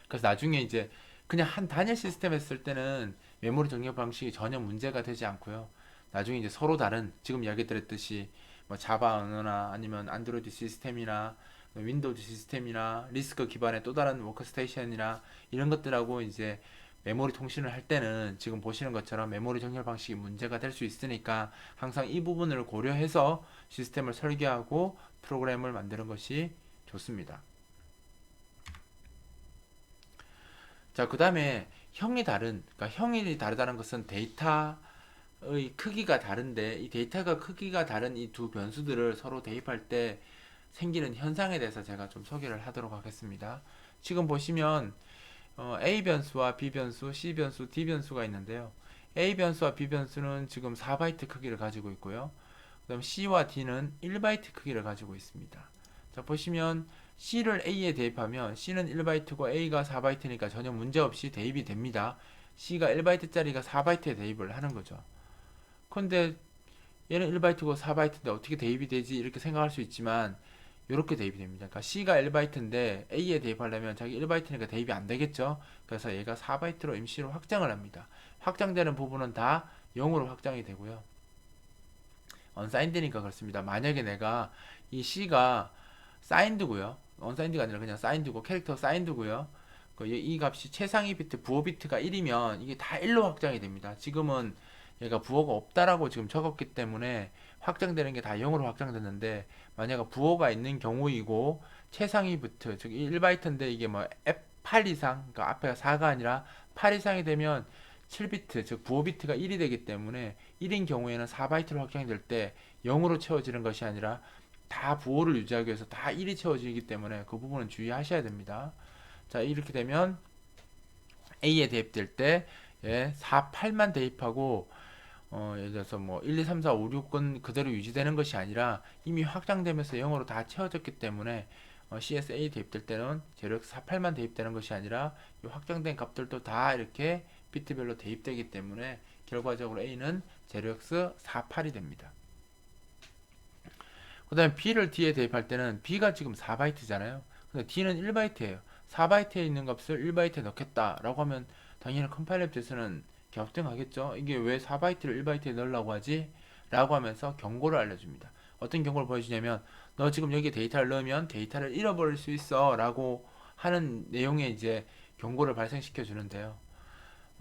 그래서 나중에 이제 그냥 한 단일 시스템 했을 때는 메모리 정렬 방식이 전혀 문제가 되지 않고요. 나중에 이제 서로 다른 지금 이야기 드렸듯이 뭐 자바 언어나 아니면 안드로이드 시스템이나 윈도우즈 시스템이나 리스크 기반의 또 다른 워크스테이션이나 이런 것들하고 이제 메모리 통신을 할 때는 지금 보시는 것처럼 메모리 정렬 방식이 문제가 될 수 있으니까 항상 이 부분을 고려해서 시스템을 설계하고 프로그램을 만드는 것이 좋습니다. 자, 그 다음에 그러니까 형이 다르다는 것은 데이터의 크기가 다른데 이 데이터가 크기가 다른 이 두 변수들을 서로 대입할 때 생기는 현상에 대해서 제가 좀 소개를 하도록 하겠습니다. 지금 보시면 A 변수와 B 변수, C 변수, D 변수가 있는데요. A 변수와 B 변수는 지금 4바이트 크기를 가지고 있고요. 그 다음 C와 D는 1바이트 크기를 가지고 있습니다. 자, 보시면 C를 A에 대입하면 C는 1바이트고 A가 4바이트니까 전혀 문제없이 대입이 됩니다. C가 1바이트짜리가 4바이트에 대입을 하는 거죠. 근데 얘는 1바이트고 4바이트인데 어떻게 대입이 되지? 이렇게 생각할 수 있지만 이렇게 대입이 됩니다. 그러니까 C가 1바이트인데 A에 대입하려면 자기 1바이트니까 대입이 안 되겠죠. 그래서 얘가 4바이트로 MC로 확장을 합니다. 확장되는 부분은 다 0으로 확장이 되고요. 언사인드니까 그렇습니다. 만약에 내가 이 C가 사인드고요. 언사인드가 아니라 그냥 사인드고 캐릭터 사인드고요. 이 값이 최상위 비트, 부호 비트가 1이면 이게 다 1로 확장이 됩니다. 지금은 얘가 부호가 없다라고 지금 적었기 때문에 확장되는 게 다 0으로 확장됐는데 만약 부호가 있는 경우이고 최상위 비트, 즉 1바이트인데 이게 뭐 F8 이상, 그러니까 앞에가 4가 아니라 8 이상이 되면 7비트, 즉 부호 비트가 1이 되기 때문에 1인 경우에는 4바이트로 확장될 때 0으로 채워지는 것이 아니라 다 부호를 유지하기 위해서 다 1이 채워지기 때문에 그 부분은 주의하셔야 됩니다. 자, 이렇게 되면 A에 대입될 때 4, 8만 대입하고 예를 들어서 뭐 1, 2, 3, 4, 5, 6은 그대로 유지되는 것이 아니라 이미 확장되면서 0으로 다 채워졌기 때문에 CSA 대입될 때는 제력 4, 8만 대입되는 것이 아니라 이 확장된 값들도 다 이렇게 비트별로 대입되기 때문에 결과적으로 A는 제력스 4, 8이 됩니다. 그 다음에 B를 D에 대입할 때는 B가 지금 4바이트잖아요. 근데 D는 1바이트예요. 4바이트에 있는 값을 1바이트에 넣겠다라고 하면 당연히 컴파일러 입장에서는 갸우뚱하겠죠. 이게 왜 4바이트를 1바이트에 넣으려고 하지? 라고 하면서 경고를 알려줍니다. 어떤 경고를 보여주냐면 너 지금 여기에 데이터를 넣으면 데이터를 잃어버릴 수 있어 라고 하는 내용의 이제 경고를 발생시켜 주는데요.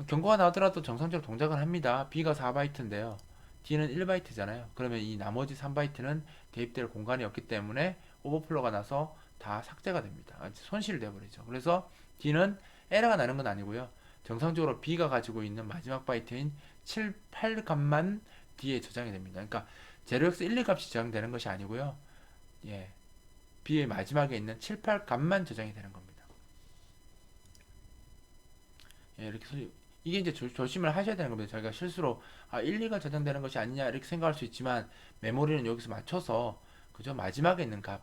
경고가 나오더라도 정상적으로 동작을 합니다. B가 4바이트인데요. D는 1바이트잖아요. 그러면 이 나머지 3바이트는 대입될 공간이 없기 때문에 오버플로가 나서 다 삭제가 됩니다. 손실이 되어버리죠. 그래서 D는 에러가 나는 건 아니고요. 정상적으로 B가 가지고 있는 마지막 바이트인 7, 8값만 D에 저장이 됩니다. 그러니까 제로엑스 1, 2값이 저장되는 것이 아니고요. 예, B의 마지막에 있는 7, 8값만 저장이 되는 겁니다. 예, 이렇게 이게 이제 조심을 하셔야 되는 겁니다. 저희가 실수로 1, 2가 저장되는 것이 아니냐 이렇게 생각할 수 있지만 메모리는 여기서 맞춰서 그죠? 마지막에 있는 값.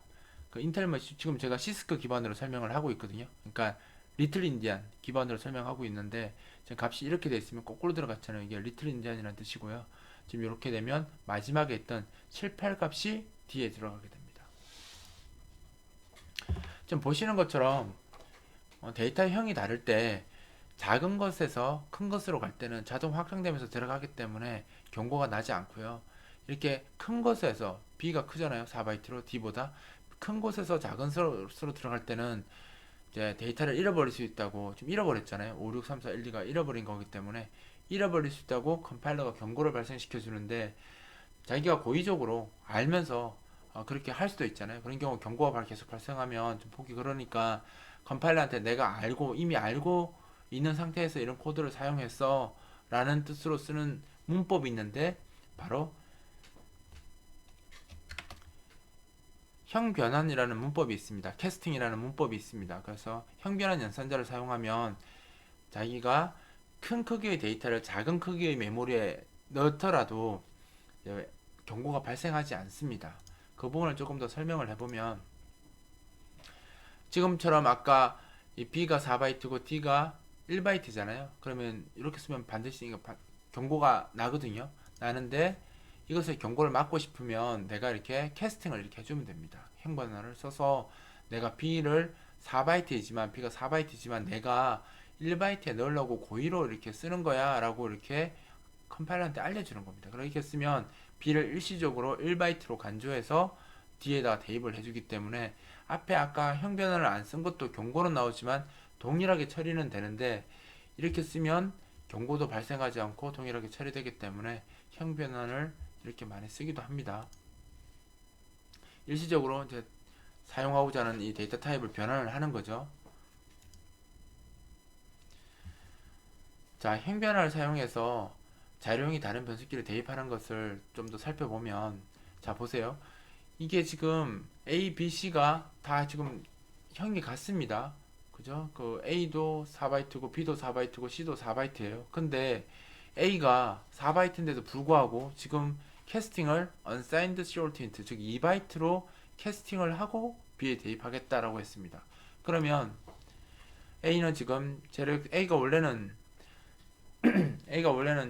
그 인텔 지금 제가 시스크 기반으로 설명을 하고 있거든요. 그러니까 리틀 인디안 기반으로 설명하고 있는데 지금 값이 이렇게 돼 있으면 거꾸로 들어갔잖아요. 이게 리틀 인디안이라는 뜻이고요. 지금 이렇게 되면 마지막에 있던 7, 8 값이 D에 들어가게 됩니다. 지금 보시는 것처럼 데이터 형이 다를 때 작은 것에서 큰 것으로 갈 때는 자동 확장되면서 들어가기 때문에 경고가 나지 않고요. 이렇게 큰 것에서 B가 크잖아요. 4바이트로 D보다 큰 곳에서 작은 수로 들어갈 때는 이제 데이터를 잃어버릴 수 있다고 좀 잃어버렸잖아요. 5, 6, 3, 4, 1, 2가 잃어버린 거기 때문에 잃어버릴 수 있다고 컴파일러가 경고를 발생시켜 주는데 자기가 고의적으로 알면서 그렇게 할 수도 있잖아요. 그런 경우 경고가 계속 발생하면 좀 보기 그러니까 컴파일러한테 내가 이미 알고 있는 상태에서 이런 코드를 사용했어 라는 뜻으로 쓰는 문법이 있는데 바로 형변환이라는 문법이 있습니다. 캐스팅이라는 문법이 있습니다. 그래서 형변환 연산자를 사용하면 자기가 큰 크기의 데이터를 작은 크기의 메모리에 넣더라도 경고가 발생하지 않습니다. 그 부분을 조금 더 설명을 해보면 지금처럼 아까 이 B가 4바이트고 D가 1바이트잖아요. 그러면 이렇게 쓰면 반드시 경고가 나거든요. 나는데 이것을 경고를 막고 싶으면 내가 이렇게 캐스팅을 이렇게 해주면 됩니다. 행번호를 써서 내가 B를 4바이트이지만 B가 4바이트지만 내가 1바이트에 넣으려고 고의로 이렇게 쓰는 거야 라고 이렇게 컴파일러한테 알려주는 겁니다. 그렇게 쓰면 B를 일시적으로 1바이트로 간주해서 D에다 대입을 해주기 때문에 앞에 아까 형변환을 안 쓴 것도 경고는 나오지만 동일하게 처리는 되는데 이렇게 쓰면 경고도 발생하지 않고 동일하게 처리되기 때문에 형변환을 이렇게 많이 쓰기도 합니다. 일시적으로 이제 사용하고자 하는 이 데이터 타입을 변환을 하는 거죠. 자, 행변환을 사용해서 자료형이 다른 변수키를 대입하는 것을 좀 더 살펴보면 자, 보세요. 이게 지금 A, B, C가 다 지금 형이 같습니다. 그죠? 그 A도 4바이트고 B도 4바이트고 C도 4바이트예요. 근데 A가 4바이트인데도 불구하고 지금 캐스팅을 unsigned short int 즉 2바이트로 캐스팅을 하고 B에 대입하겠다라고 했습니다. 그러면 A는 지금 A가 원래는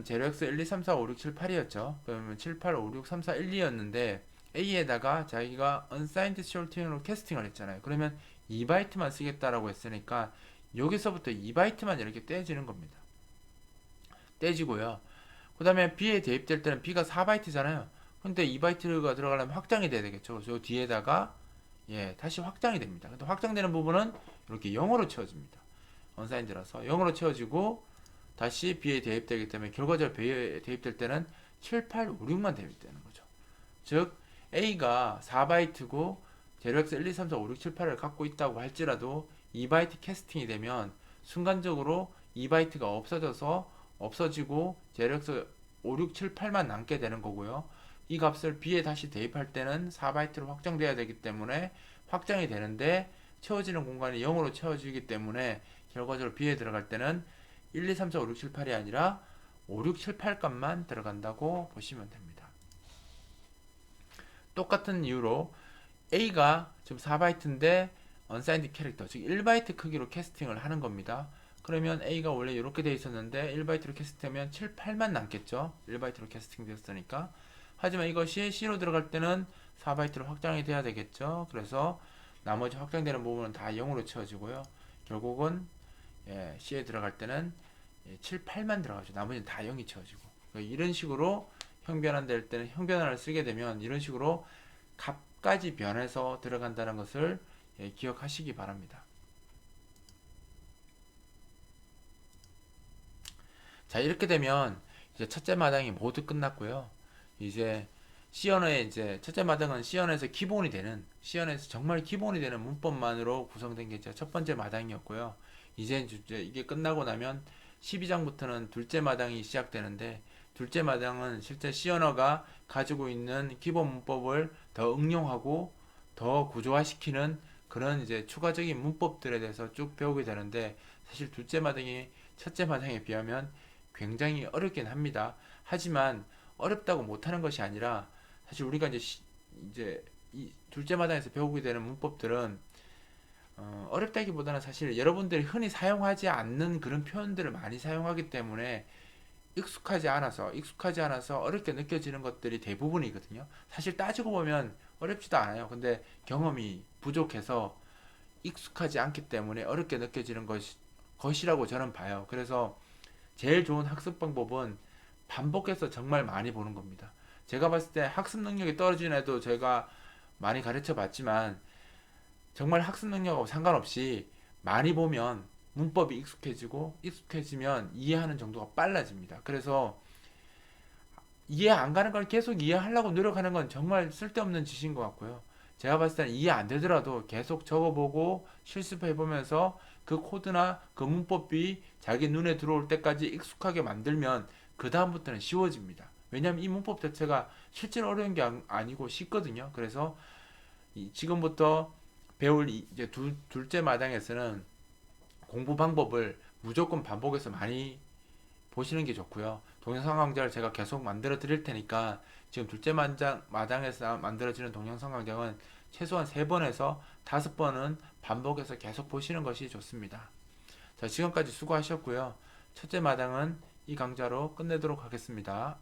제로 x 1, 2, 3, 4, 5, 6, 7, 8이었죠. 그러면 7, 8, 5, 6, 3, 4, 1, 2였는데 A에다가 자기가 unsigned shorthand으로 캐스팅을 했잖아요. 그러면 2바이트만 쓰겠다라고 했으니까 여기서부터 2바이트만 이렇게 떼지는 겁니다. 떼지고요. 그 다음에 B에 대입될 때는 B가 4바이트잖아요. 근데 2바이트가 들어가려면 확장이 돼야 되겠죠. 저 뒤에다가 다시 확장이 됩니다. 근데 확장되는 부분은 이렇게 0으로 채워집니다. unsigned라서 0으로 채워지고 다시 B에 대입되기 때문에 결과적으로 B에 대입될 때는 7, 8, 5, 6만 대입되는 거죠. 즉 A가 4바이트고 제로엑스 1, 2, 3, 4, 5, 6, 7, 8을 갖고 있다고 할지라도 2바이트 캐스팅이 되면 순간적으로 2바이트가 없어지고 제로엑스 5, 6, 7, 8만 남게 되는 거고요. 이 값을 B에 다시 대입할 때는 4바이트로 확장돼야 되기 때문에 확장이 되는데 채워지는 공간이 0으로 채워지기 때문에 결과적으로 B에 들어갈 때는 1, 2, 3, 4, 5, 6, 7, 8이 아니라 5, 6, 7, 8 값만 들어간다고 보시면 됩니다. 똑같은 이유로 A가 지금 4바이트인데 unsigned 캐릭터, 즉 1바이트 크기로 캐스팅을 하는 겁니다. 그러면 A가 원래 이렇게 돼 있었는데 1바이트로 캐스팅하면 7, 8만 남겠죠. 1바이트로 캐스팅 되었으니까. 하지만 이것이 C로 들어갈 때는 4바이트로 확장이 돼야 되겠죠. 그래서 나머지 확장되는 부분은 다 0으로 채워지고요. 결국은 C에 들어갈 때는 7, 8만 들어가죠. 나머지는 다 0이 채워지고. 그러니까 이런 식으로 형변환될 때는 형변환을 쓰게 되면 이런 식으로 값까지 변해서 들어간다는 것을 기억하시기 바랍니다. 자, 이렇게 되면 이제 첫째 마당이 모두 끝났고요. 이제 C언어의 이제 첫째 마당은 C언어에서 기본이 되는, C언어에서 정말 기본이 되는 문법만으로 구성된 게 이제 첫 번째 마당이었고요. 이제 이게 끝나고 나면 12장부터는 둘째 마당이 시작되는데, 둘째 마당은 실제 C언어가 가지고 있는 기본 문법을 더 응용하고 더 구조화시키는 그런 이제 추가적인 문법들에 대해서 쭉 배우게 되는데, 사실 둘째 마당이 첫째 마당에 비하면 굉장히 어렵긴 합니다. 하지만 어렵다고 못하는 것이 아니라 사실 우리가 이제 이 둘째 마당에서 배우게 되는 문법들은 어렵다기보다는 사실 여러분들이 흔히 사용하지 않는 그런 표현들을 많이 사용하기 때문에 익숙하지 않아서 어렵게 느껴지는 것들이 대부분이거든요. 사실 따지고 보면 어렵지도 않아요. 근데 경험이 부족해서 익숙하지 않기 때문에 어렵게 느껴지는 것이라고 저는 봐요. 그래서 제일 좋은 학습 방법은 반복해서 정말 많이 보는 겁니다. 제가 봤을 때 학습 능력이 떨어진 애도 제가 많이 가르쳐 봤지만 정말 학습 능력하고 상관없이 많이 보면 문법이 익숙해지면 이해하는 정도가 빨라집니다. 그래서 이해 안 가는 걸 계속 이해하려고 노력하는 건 정말 쓸데없는 짓인 것 같고요. 제가 봤을 때는 이해 안 되더라도 계속 적어보고 실습해보면서 그 코드나 그 문법이 자기 눈에 들어올 때까지 익숙하게 만들면 그 다음부터는 쉬워집니다. 왜냐하면 이 문법 자체가 실제로 어려운 게 아니고 쉽거든요. 그래서 지금부터 배울 이제 둘째 마당에서는 공부 방법을 무조건 반복해서 많이 보시는 게 좋고요. 동영상 강좌를 제가 계속 만들어 드릴 테니까 지금 둘째 마당에서 만들어지는 동영상 강좌는 최소한 3번에서 5번은 반복해서 계속 보시는 것이 좋습니다. 자, 지금까지 수고하셨고요. 첫째 마당은 이 강좌로 끝내도록 하겠습니다.